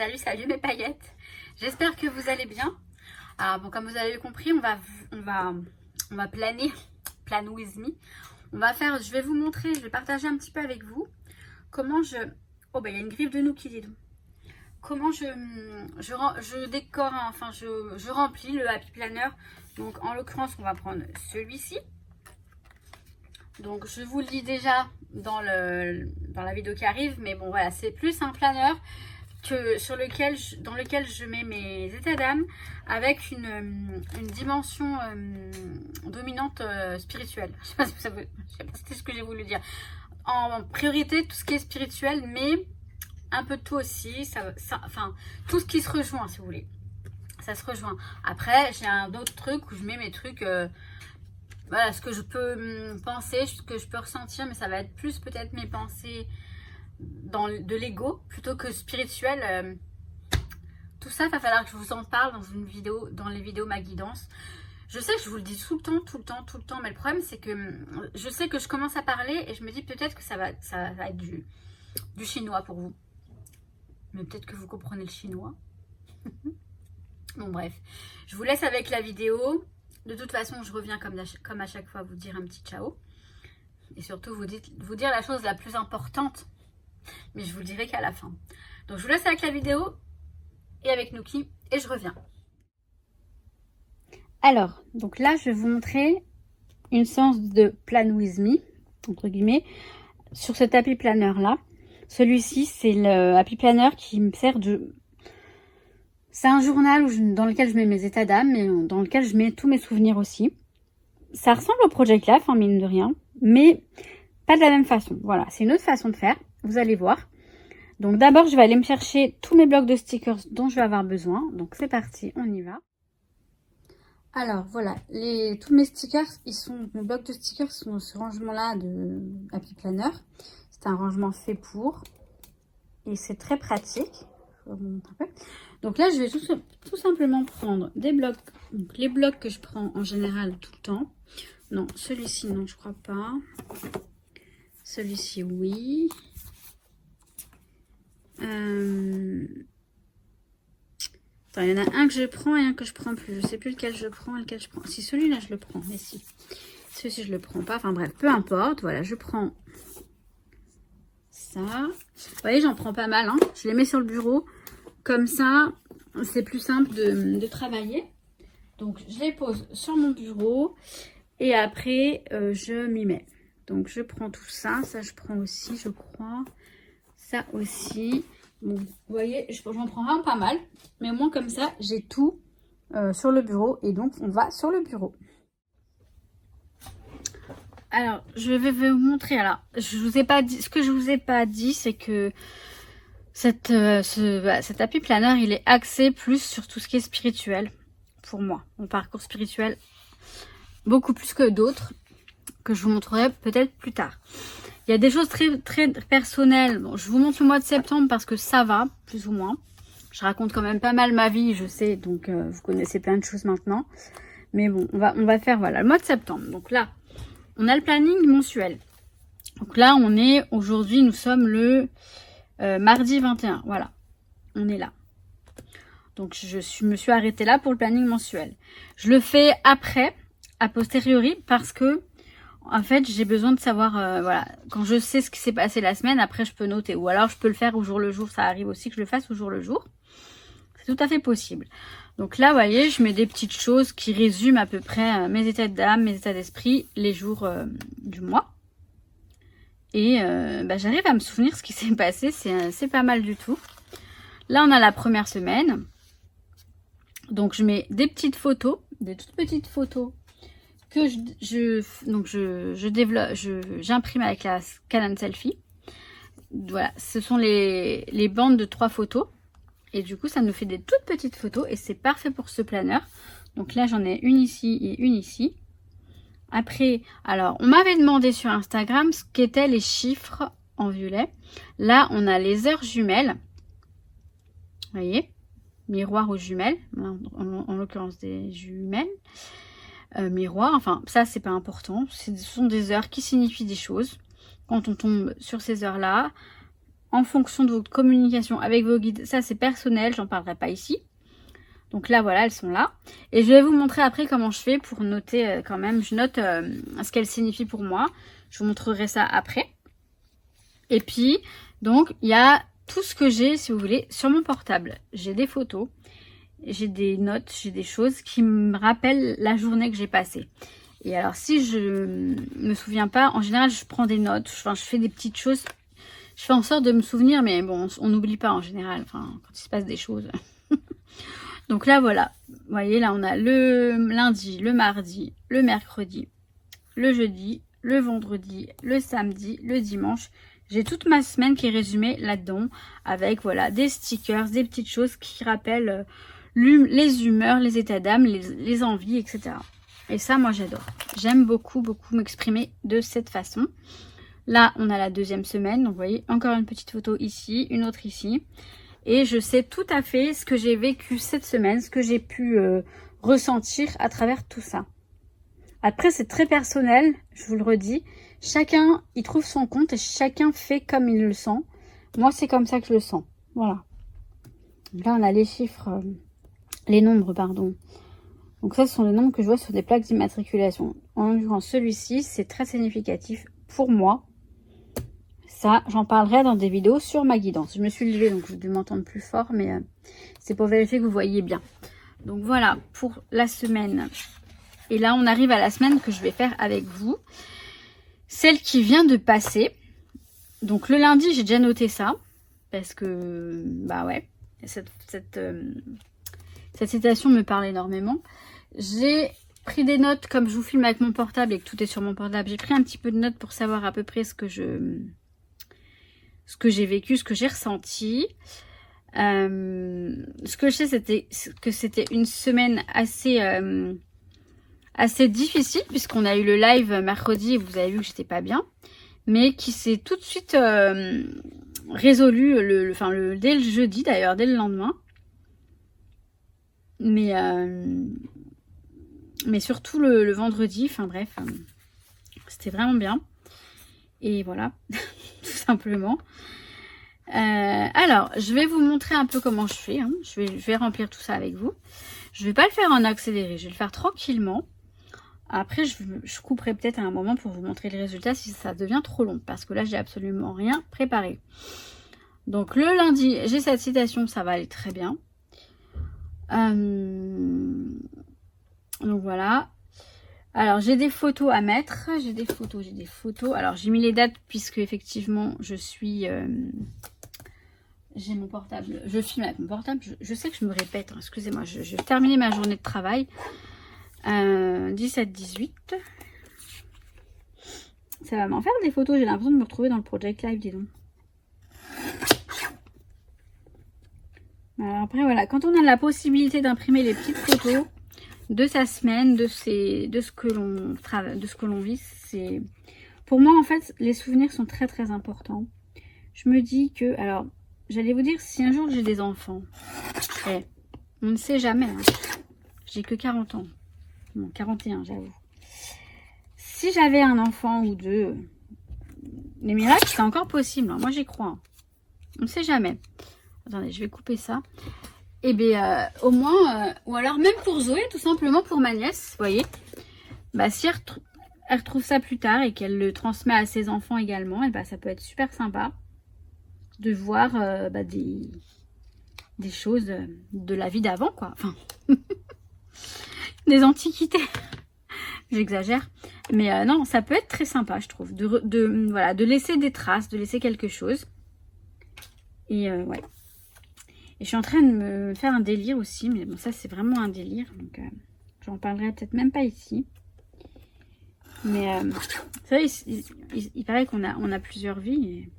Salut, salut mes paillettes. J'espère que vous allez bien. Alors bon, comme vous avez compris, on va planer, plan with me. Je vais vous montrer, je vais partager un petit peu avec vous comment je... Oh bah il y a une griffe de Nookie, dis donc. Comment je décore, hein, enfin je remplis le Happy Planner. Donc en l'occurrence, on va prendre celui-ci. Donc je vous le dis déjà dans la vidéo qui arrive, mais bon voilà, c'est plus un planner dans lequel je mets mes états d'âme avec une dimension dominante spirituelle. Je sais pas si je sais pas si c'est ce que j'ai voulu dire. En priorité, tout ce qui est spirituel, mais un peu de tout aussi. Enfin, tout ce qui se rejoint, si vous voulez. Ça se rejoint. Après, j'ai un autre truc où je mets mes trucs... voilà, ce que je peux penser, ce que je peux ressentir, mais ça va être plus peut-être mes pensées de l'ego plutôt que spirituel. Tout ça, il va falloir que je vous en parle dans une vidéo, dans les vidéos Ma Guidance. Je sais que je vous le dis tout le temps, mais le problème c'est que je sais que je commence à parler et je me dis peut-être que ça va être du chinois pour vous. Mais peut-être que vous comprenez le chinois. Bon bref, je vous laisse avec la vidéo. De toute façon, je reviens comme à chaque fois vous dire un petit ciao. Et surtout vous dire la chose la plus importante. Mais je vous le dirai qu'à la fin. Donc je vous laisse avec la vidéo et avec Nookie et je reviens. Alors, donc là je vais vous montrer une séance de plan with me, entre guillemets, sur ce Happy Planner là. Celui-ci c'est le Happy Planner qui me sert de... C'est un journal dans lequel je mets mes états d'âme, mais dans lequel je mets tous mes souvenirs aussi. Ça ressemble au Project Life, en mine de rien, mais pas de la même façon. Voilà, c'est une autre façon de faire, vous allez voir. Donc d'abord, je vais aller me chercher tous mes blocs de stickers dont je vais avoir besoin. Donc c'est parti, on y va. Alors voilà, tous mes stickers, mes blocs de stickers sont dans ce rangement-là de Happy Planner. C'est un rangement fait pour, et c'est très pratique. Je vous montre un peu. Donc là, je vais tout simplement prendre des blocs, donc les blocs que je prends en général tout le temps. Non, celui-ci, non, je crois pas. Celui-ci, oui. Attends, il y en a un que je prends et un que je prends plus. Je sais plus lequel je prends et lequel je prends. Si, celui-là, je le prends, mais si. Celui-ci, je le prends pas. Enfin bref, peu importe. Voilà, je prends ça. Vous voyez, j'en prends pas mal, hein. Je les mets sur le bureau. Comme ça, c'est plus simple de travailler. Donc, je les pose sur mon bureau. Et après, je m'y mets. Donc, je prends tout ça. Ça, je prends aussi, je crois. Ça aussi. Bon, vous voyez, j'en prends vraiment pas mal. Mais au moins, comme ça, j'ai tout sur le bureau. Et donc, on va sur le bureau. Alors, je vais vous montrer. Alors, je vous ai pas dit, ce que je vous ai pas dit, c'est que cet Happy Planner, il est axé plus sur tout ce qui est spirituel. Pour moi, mon parcours spirituel, beaucoup plus que d'autres, que je vous montrerai peut-être plus tard. Il y a des choses très personnelles. Bon, je vous montre le mois de septembre parce que ça va, plus ou moins. Je raconte quand même pas mal ma vie, je sais, donc vous connaissez plein de choses maintenant. Mais bon, on va faire, voilà, le mois de septembre. Donc là, on a le planning mensuel. Donc là, aujourd'hui, nous sommes le mardi 21, voilà, on est là. Donc me suis arrêtée là pour le planning mensuel. Je le fais après, a posteriori, parce que en fait j'ai besoin de savoir, voilà, quand je sais ce qui s'est passé la semaine, après je peux noter. Ou alors je peux le faire au jour le jour, ça arrive aussi que je le fasse au jour le jour. C'est tout à fait possible. Donc là, vous voyez, je mets des petites choses qui résument à peu près mes états d'âme, mes états d'esprit, les jours du mois. Et j'arrive à me souvenir ce qui s'est passé, c'est pas mal du tout. Là, on a la première semaine. Donc, je mets des petites photos, des toutes petites photos que j'imprime avec la Canon Selfie. Voilà, ce sont les bandes de 3 photos. Et du coup, ça nous fait des toutes petites photos et c'est parfait pour ce planner. Donc là, j'en ai une ici et une ici. Après, alors, on m'avait demandé sur Instagram ce qu'étaient les chiffres en violet. Là, on a les heures jumelles. Vous voyez, miroir aux jumelles, en l'occurrence des jumelles. Miroir, enfin, ça, c'est pas important. Ce sont des heures qui signifient des choses. Quand on tombe sur ces heures-là, en fonction de votre communication avec vos guides. Ça, c'est personnel, j'en parlerai pas ici. Donc là, voilà, elles sont là. Et je vais vous montrer après comment je fais pour noter quand même. Je note ce qu'elles signifient pour moi. Je vous montrerai ça après. Et puis, donc, il y a tout ce que j'ai, si vous voulez, sur mon portable. J'ai des photos, j'ai des notes, j'ai des choses qui me rappellent la journée que j'ai passée. Et alors, si je me souviens pas, en général, je prends des notes. Enfin, je fais des petites choses. Je fais en sorte de me souvenir, mais bon, on n'oublie pas en général. Enfin, quand il se passe des choses... Donc là, voilà. Vous voyez, là, on a le lundi, le mardi, le mercredi, le jeudi, le vendredi, le samedi, le dimanche. J'ai toute ma semaine qui est résumée là-dedans avec, voilà, des stickers, des petites choses qui rappellent les humeurs, les états d'âme, les envies, etc. Et ça, moi, j'adore. J'aime beaucoup, beaucoup m'exprimer de cette façon. Là, on a la deuxième semaine. Donc, vous voyez, encore une petite photo ici, une autre ici. Et je sais tout à fait ce que j'ai vécu cette semaine, ce que j'ai pu ressentir à travers tout ça. Après, c'est très personnel, je vous le redis. Chacun y trouve son compte et chacun fait comme il le sent. Moi, c'est comme ça que je le sens. Voilà. Là, on a les chiffres, les nombres, pardon. Donc ça, ce sont les nombres que je vois sur des plaques d'immatriculation. En l'occurrence, celui-ci, c'est très significatif pour moi. Ça, j'en parlerai dans des vidéos sur ma guidance. Je me suis levée, donc je vais m'entendre plus fort, mais c'est pour vérifier que vous voyez bien. Donc voilà, pour la semaine. Et là, on arrive à la semaine que je vais faire avec vous. Celle qui vient de passer. Donc le lundi, j'ai déjà noté ça. Parce que, bah ouais, cette citation me parle énormément. J'ai pris des notes, comme je vous filme avec mon portable et que tout est sur mon portable. J'ai pris un petit peu de notes pour savoir à peu près ce que j'ai vécu, ce que j'ai ressenti. Ce que je sais, c'était que c'était une semaine assez difficile, puisqu'on a eu le live mercredi et vous avez vu que j'étais pas bien, mais qui s'est tout de suite résolu dès le jeudi, d'ailleurs, dès le lendemain. Mais surtout le vendredi, enfin bref, c'était vraiment bien. Et voilà, tout simplement. Alors, je vais vous montrer un peu comment je fais. Hein. Je vais remplir tout ça avec vous. Je vais pas le faire en accéléré, je vais le faire tranquillement. Après, je couperai peut-être à un moment pour vous montrer le résultat si ça devient trop long. Parce que là, j'ai absolument rien préparé. Donc, le lundi, j'ai cette citation, ça va aller très bien. Donc, voilà. Alors, j'ai des photos à mettre. J'ai des photos. Alors, j'ai mis les dates puisque, effectivement, je suis... j'ai mon portable. Je filme avec mon portable. Je sais que je me répète. Hein, excusez-moi, je vais terminer ma journée de travail. 17-18. Ça va m'en faire des photos. J'ai l'impression de me retrouver dans le Project Live, dis donc. Alors après, voilà. Quand on a la possibilité d'imprimer les petites photos de sa semaine, de ce que l'on vit, c'est... Pour moi, en fait, les souvenirs sont très, très importants. Je me dis que... Alors, j'allais vous dire, si un jour j'ai des enfants, on ne sait jamais. Hein. J'ai que 40 ans. Non, 41, j'avoue. Si j'avais un enfant ou deux, les miracles, c'est encore possible. Hein. Moi, j'y crois. Hein. On ne sait jamais. Attendez, je vais couper ça. Et bien, au moins, ou alors même pour Zoé, tout simplement pour ma nièce, vous voyez. Bah, si elle retrouve ça plus tard et qu'elle le transmet à ses enfants également, et bah, ça peut être super sympa de voir des choses de la vie d'avant, quoi. Enfin, des antiquités. J'exagère. Mais non, ça peut être très sympa, je trouve. De laisser des traces, de laisser quelque chose. Et ouais. Et je suis en train de me faire un délire aussi. Mais bon, ça, c'est vraiment un délire. Donc, j'en parlerai peut-être même pas ici. Mais vous savez, il paraît qu'on a plusieurs vies. Et...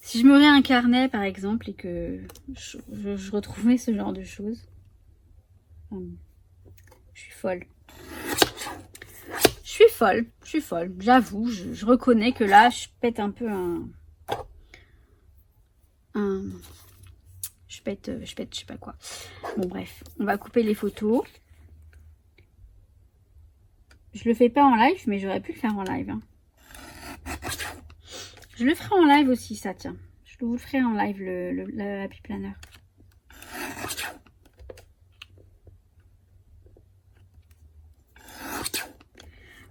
Si je me réincarnais, par exemple, et que je retrouvais ce genre de choses, je suis folle. Je suis folle. J'avoue, je reconnais que là, je pète un peu je pète, je sais pas quoi. Bon, bref, on va couper les photos. Je le fais pas en live, mais j'aurais pu le faire en live. Hein. Je le ferai en live aussi, ça, tiens. Je vous le ferai en live, le Happy Planner.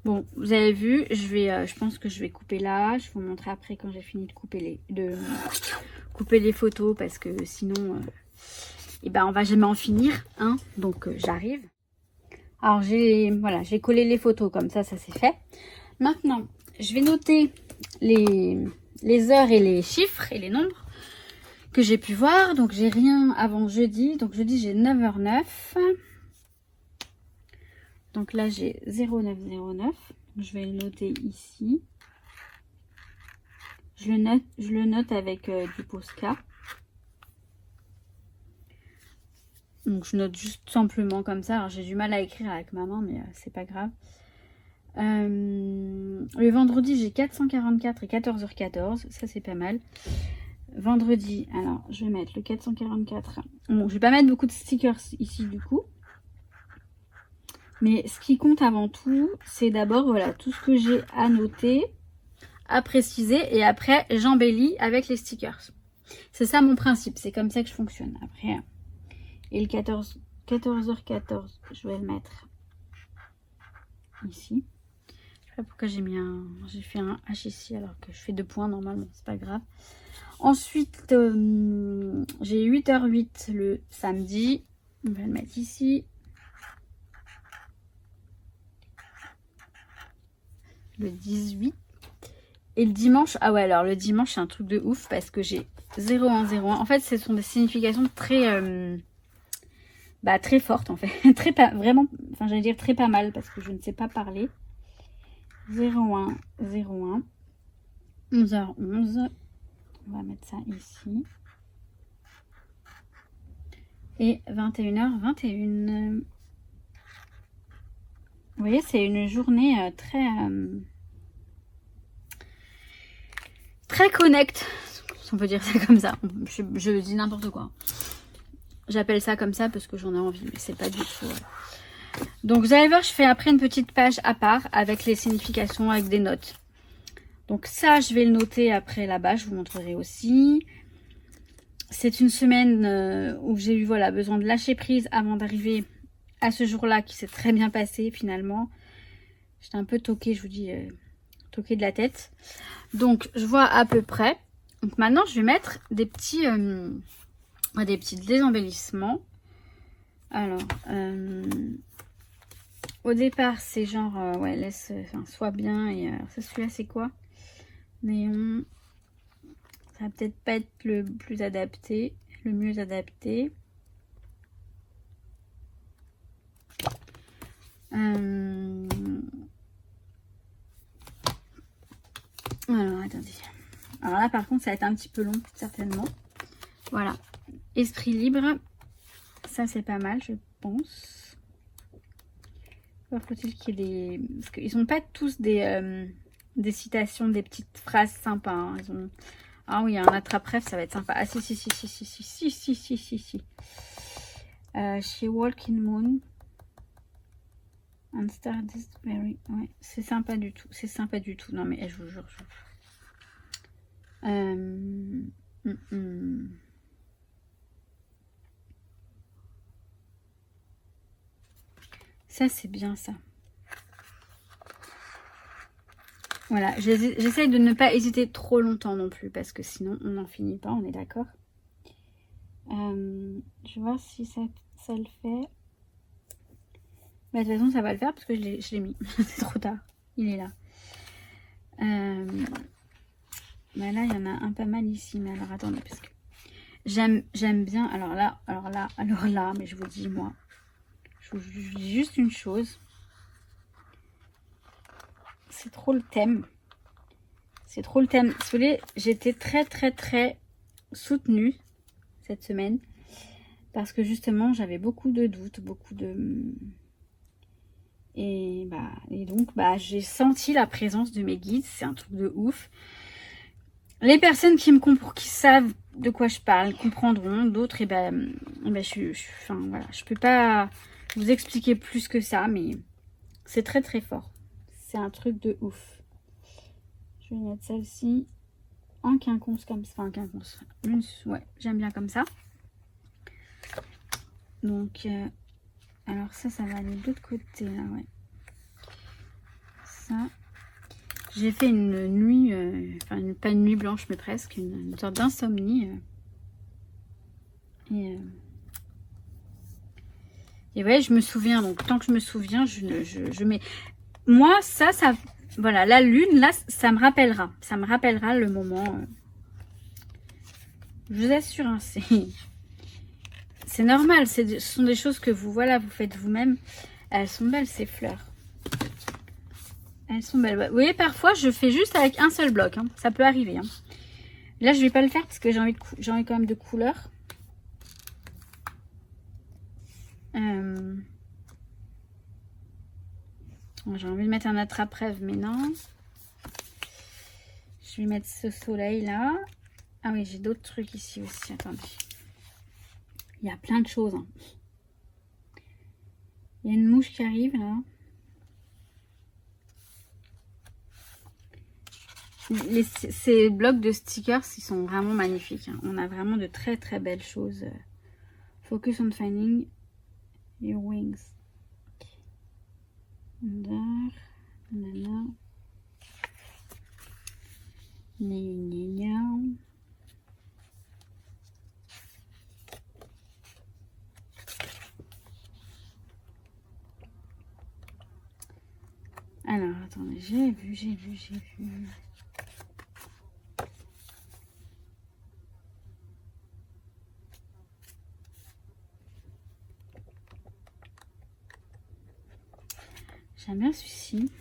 Bon, vous avez vu, je pense que je vais couper là. Je vais vous montrer après quand j'ai fini de couper les photos parce que sinon, eh ben, on va jamais en finir, hein. Donc, j'arrive. Alors, j'ai collé les photos comme ça c'est fait. Maintenant, je vais noter les heures et les chiffres et les nombres que j'ai pu voir. Donc, j'ai rien avant jeudi. Donc, jeudi, j'ai 9h09. Donc là, j'ai 0909. Je vais le noter ici. Je le note avec du Posca. Donc, je note juste simplement comme ça. Alors, j'ai du mal à écrire avec ma main, mais c'est pas grave. Le vendredi, j'ai 444 et 14h14. Ça, c'est pas mal. Vendredi, alors, je vais mettre le 444. Bon, je vais pas mettre beaucoup de stickers ici, du coup. Mais ce qui compte avant tout, c'est d'abord, voilà, tout ce que j'ai à noter, à préciser. Et après, j'embellis avec les stickers. C'est ça mon principe. C'est comme ça que je fonctionne. Après, et le 14h14, je vais le mettre ici. Je sais pas pourquoi j'ai fait un H ici alors que je fais 2 points normalement. C'est pas grave. Ensuite, j'ai 8h08 le samedi. On va le mettre ici. Le 18 et le dimanche, ah ouais, alors le dimanche c'est un truc de ouf parce que j'ai 0101. En fait, ce sont des significations très très fortes en fait. Vraiment, enfin j'allais dire très pas mal parce que je ne sais pas parler. 0101 11h11. On va mettre ça ici. Et 21h21. Vous voyez, c'est une journée très connect, si on peut dire ça comme ça. Je dis n'importe quoi. J'appelle ça comme ça parce que j'en ai envie, mais c'est pas du tout. Donc vous allez voir, je fais après une petite page à part avec les significations, avec des notes. Donc ça, je vais le noter après là-bas, je vous montrerai aussi. C'est une semaine où j'ai eu besoin de lâcher prise avant d'arriver à ce jour-là qui s'est très bien passé finalement. J'étais un peu toquée, je vous dis, toquée de la tête. Donc je vois à peu près. Donc maintenant je vais mettre des petits désembellissements. Alors au départ c'est genre sois bien. Et celui-là c'est quoi? Néon. Ça va peut-être pas être le plus adapté, le mieux adapté. Alors, attendez. Alors là, par contre, ça va être un petit peu long, certainement. Voilà. Esprit libre. Ça, c'est pas mal, je pense. Encore faut-il qu'il y ait des... Parce qu'ils sont pas tous des citations, des petites phrases sympas. Hein. Ils ont... Ah oui, un attrape-rêve, ça va être sympa. Ah si. She Walking Moon. And Star this very... Ouais, c'est sympa du tout. C'est sympa du tout. Non mais je vous jure. Ça c'est bien ça. Voilà, j'essaye de ne pas hésiter trop longtemps non plus parce que sinon on n'en finit pas, on est d'accord. Je vois si ça le fait. Bah, de toute façon ça va le faire parce que je l'ai mis. C'est trop tard, il est là. Bah là il y en a un pas mal ici, mais alors attendez parce que j'aime bien. Alors là, mais je vous dis moi, je vous dis juste une chose. C'est trop le thème. C'est trop le thème. Si vous voulez, j'étais très soutenue cette semaine. Parce que justement, j'avais beaucoup de doutes, Et donc, j'ai senti la présence de mes guides. C'est un truc de ouf. Les personnes qui savent de quoi je parle comprendront. D'autres, je peux pas vous expliquer plus que ça, mais c'est très fort. C'est un truc de ouf. Je vais mettre celle-ci. en quinconce comme ça. Enfin, quinconce. Ouais, j'aime bien comme ça. Donc, alors ça va aller de l'autre côté, là, ouais. Ça. J'ai fait une nuit, enfin, pas une nuit blanche, mais presque, une sorte d'insomnie. Et ouais, je me souviens, donc tant que je me souviens, je mets... Moi, ça, voilà, la lune, là, ça me rappellera. Ça me rappellera le moment. Je vous assure, hein, c'est normal. Ce sont des choses que vous, voilà, vous faites vous-même. Elles sont belles, ces fleurs. Elles sont belles. Vous voyez, parfois, je fais juste avec un seul bloc. Hein. Ça peut arriver. Hein. Là, je vais pas le faire parce que j'ai envie quand même de couleur. J'ai envie de mettre un attrape-rêve, mais non. Je vais mettre ce soleil là. Ah oui, j'ai d'autres trucs ici aussi. Attendez. Il y a plein de choses. Hein. Il y a une mouche qui arrive là. Ces blocs de stickers, ils sont vraiment magnifiques. Hein. On a vraiment de très très belles choses. Focus on finding your wings. Alors, attendez, j'ai vu. J'aime bien celui-ci.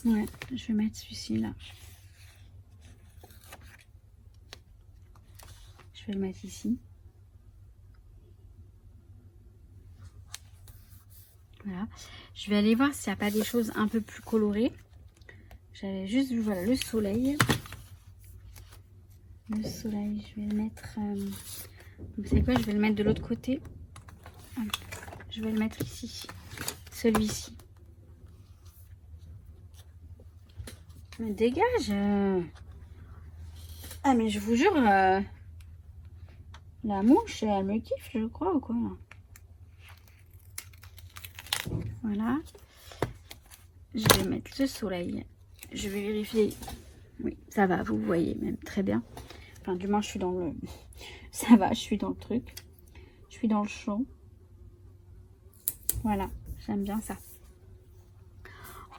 Ouais, je vais mettre celui-ci là. Je vais le mettre ici. Voilà. Je vais aller voir s'il n'y a pas des choses un peu plus colorées. J'avais juste vu, voilà, le soleil. Le soleil, je vais le mettre... Vous savez quoi, je vais le mettre de l'autre côté. Je vais le mettre ici. Celui-ci. Mais dégage. Ah mais je vous jure, la mouche, elle me kiffe, je crois, ou quoi. Voilà. Je vais mettre le soleil. Je vais vérifier. Oui, ça va, vous voyez même très bien. Enfin, du moins, je suis dans le... Ça va, je suis dans le truc. Je suis dans le champ. Voilà, j'aime bien ça.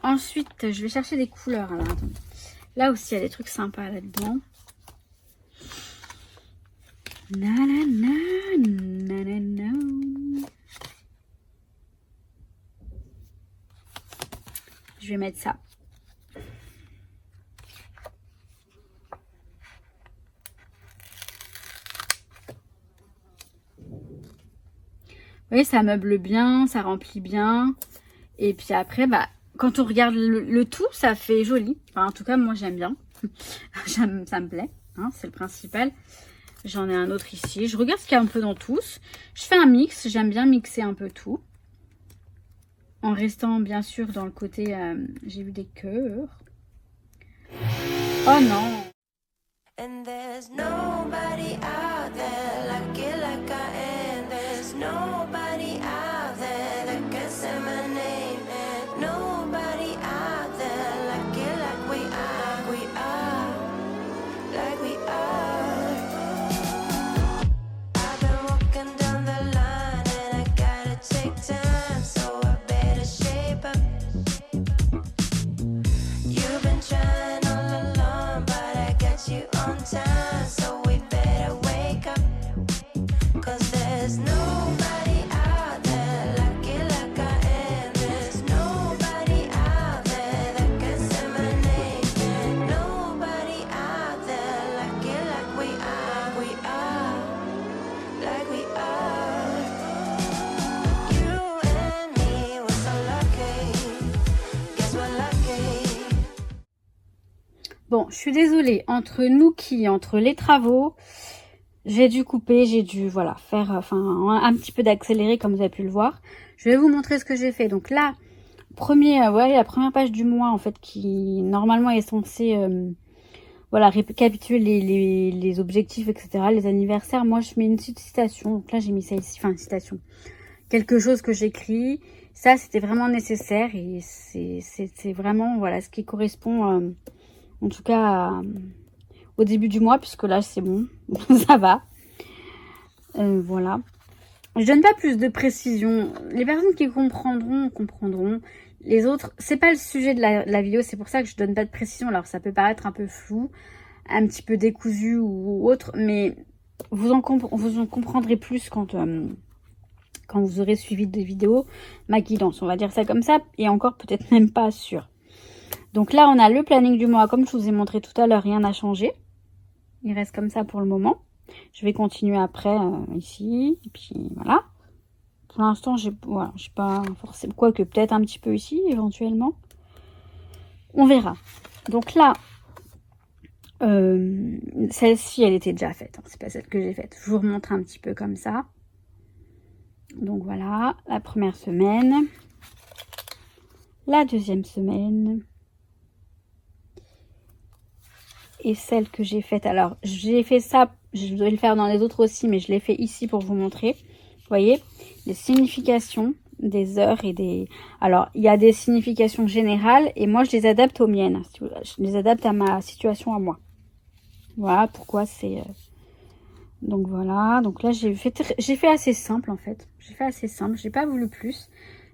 Ensuite, je vais chercher des couleurs. Alors, attendez. Là aussi, il y a des trucs sympas là-dedans. Je vais mettre ça. Vous voyez, ça meuble bien, ça remplit bien. Et puis après, bah, quand on regarde le tout, ça fait joli. Enfin, en tout cas, moi, j'aime bien. Ça me plaît, hein, c'est le principal. J'en ai un autre ici. Je regarde ce qu'il y a un peu dans tous. Je fais un mix. J'aime bien mixer un peu tout. En restant, bien sûr, dans le côté... j'ai vu des cœurs. Oh non! And there's nobody out there like it like I am. There's nobody out there that can say my name. And nobody out there like it like we are. We are like we are. I've been walking down the line and I gotta take time, so I better shape up. You've been trying all along, but I got you on time, so we better wake up. Cause there's nobody out there like it like I am. There's nobody out there that can say my name. Nobody out there like it like we are. We are like we are. You and me, we're so lucky. Guess we're lucky. Bon, je suis désolée, entre nous entre les travaux, j'ai dû couper, j'ai dû, voilà, faire, enfin, un petit peu d'accélérer comme vous avez pu le voir. Je vais vous montrer ce que j'ai fait. Donc là, la première page du mois, en fait, qui, normalement, est censée voilà, récapituler les objectifs, etc., les anniversaires. Moi, je mets une petite citation. Donc là, j'ai mis ça ici, enfin, une citation. Quelque chose que j'écris. Ça, c'était vraiment nécessaire et c'est vraiment, voilà, ce qui correspond, en tout cas, au début du mois, puisque là, c'est bon, ça va. Voilà. Je donne pas plus de précision. Les personnes qui comprendront, comprendront. Les autres, c'est pas le sujet de la vidéo, c'est pour ça que je donne pas de précision. Alors, ça peut paraître un peu flou, un petit peu décousu ou autre, mais vous en comprendrez plus quand vous aurez suivi des vidéos, ma guidance, on va dire ça comme ça, et encore peut-être même pas sûr. Donc là, on a le planning du mois, comme je vous ai montré tout à l'heure, rien n'a changé. Il reste comme ça pour le moment. Je vais continuer après ici, et puis voilà. Pour l'instant, j'ai pas forcément, quoique peut-être un petit peu ici, éventuellement. On verra. Donc là, celle-ci, elle était déjà faite, hein, c'est pas celle que j'ai faite. Je vous remontre un petit peu comme ça. Donc voilà, la première semaine, la deuxième semaine et celle que j'ai faite. Alors, j'ai fait ça, je vais le faire dans les autres aussi, mais je l'ai fait ici pour vous montrer. Vous voyez, les significations des heures et des... Alors, il y a des significations générales et moi, je les adapte aux miennes. Je les adapte à ma situation à moi. Voilà pourquoi c'est... Donc voilà, donc là j'ai fait assez simple en fait. J'ai fait assez simple, j'ai pas voulu plus.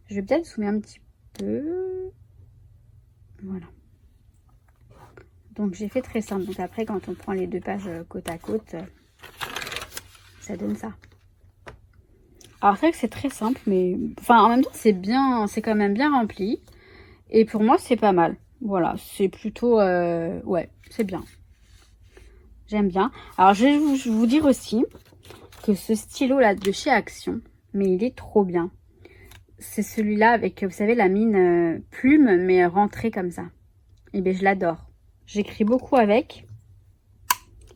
Je vais peut-être zoomer un petit peu. Voilà. Donc j'ai fait très simple. Donc après quand on prend les deux pages côte à côte, ça donne ça. Alors c'est vrai que c'est très simple, mais enfin en même temps c'est bien, c'est quand même bien rempli. Et pour moi c'est pas mal. Voilà, c'est plutôt ouais, c'est bien. J'aime bien. Alors je vais vous dire aussi que ce stylo là de chez Action, mais il est trop bien. C'est celui-là avec, vous savez, la mine plume, mais rentrée comme ça. Et bien je l'adore. J'écris beaucoup avec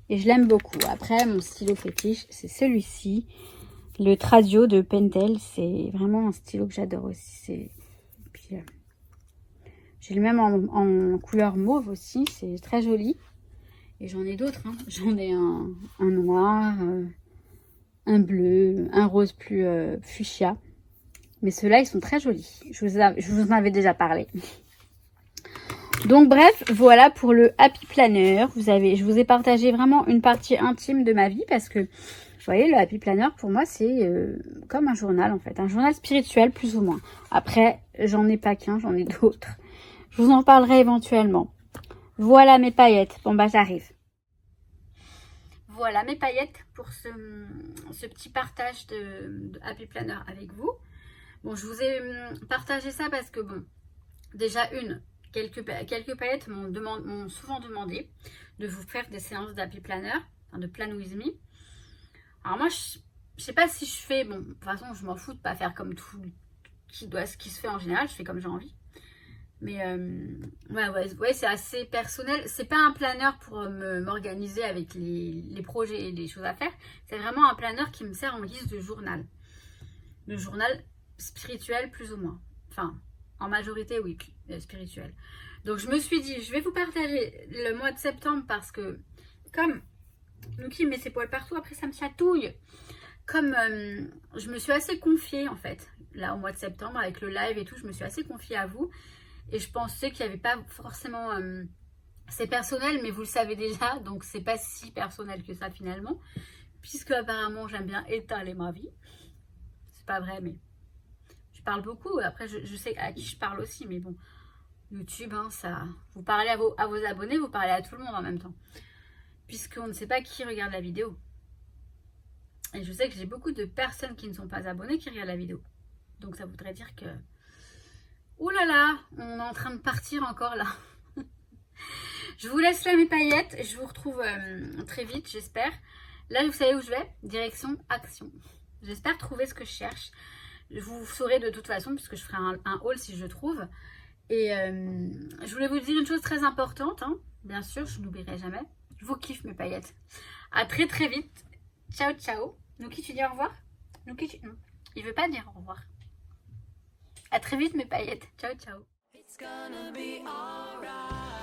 et je l'aime beaucoup. Après, mon stylo fétiche, c'est celui-ci, le Tradio de Pentel. C'est vraiment un stylo que j'adore aussi. Puis j'ai le même en couleur mauve aussi, c'est très joli. Et j'en ai d'autres, hein. J'en ai un noir, un bleu, un rose plus fuchsia. Mais ceux-là, ils sont très jolis. Je vous en avais déjà parlé. Donc bref, voilà pour le Happy Planner. Je vous ai partagé vraiment une partie intime de ma vie parce que, vous voyez, le Happy Planner, pour moi, c'est comme un journal en fait. Un journal spirituel plus ou moins. Après, j'en ai pas qu'un, j'en ai d'autres. Je vous en parlerai éventuellement. Voilà mes paillettes. Bon bah j'arrive. Voilà mes paillettes pour ce petit partage de Happy Planner avec vous. Bon, je vous ai partagé ça parce que, bon, déjà quelques paillettes m'ont souvent demandé de vous faire des séances d'Happy Planner, enfin de Plan With Me. Alors moi, je sais pas si je fais, bon, de toute façon, je m'en fous de pas faire comme tout ce qui se fait en général, je fais comme j'ai envie. Mais ouais, c'est assez personnel. C'est pas un planeur pour m'organiser avec les projets et les choses à faire. C'est vraiment un planeur qui me sert en guise de journal. De journal spirituel plus ou moins. Enfin, en majorité, oui, spirituel. Donc, je me suis dit, je vais vous partager le mois de septembre parce que, comme Nuki met ses poils partout, après ça me chatouille. Comme je me suis assez confiée, en fait, là, au mois de septembre, avec le live et tout, je me suis assez confiée à vous. Et je pensais qu'il n'y avait pas forcément... c'est personnel, mais vous le savez déjà, donc c'est pas si personnel que ça, finalement. Puisque, apparemment, j'aime bien étaler ma vie. C'est pas vrai, mais... je parle beaucoup, après je sais à qui je parle aussi, mais bon, YouTube, hein, ça, vous parlez à vos abonnés, vous parlez à tout le monde en même temps, puisqu'on ne sait pas qui regarde la vidéo. Et je sais que j'ai beaucoup de personnes qui ne sont pas abonnées qui regardent la vidéo. Donc ça voudrait dire que, ouh là là, on est en train de partir encore là. Je vous laisse là mes paillettes, je vous retrouve très vite, j'espère. Là, vous savez où je vais? Direction Action. J'espère trouver ce que je cherche. Vous saurez de toute façon, puisque je ferai un haul si je trouve. Et je voulais vous dire une chose très importante, hein. Bien sûr, je n'oublierai jamais. Je vous kiffe mes paillettes. À très très vite. Ciao, ciao. Nuki, tu dis au revoir? Nuki, non, il veut pas dire au revoir. À très vite mes paillettes. Ciao, ciao. It's gonna be alright.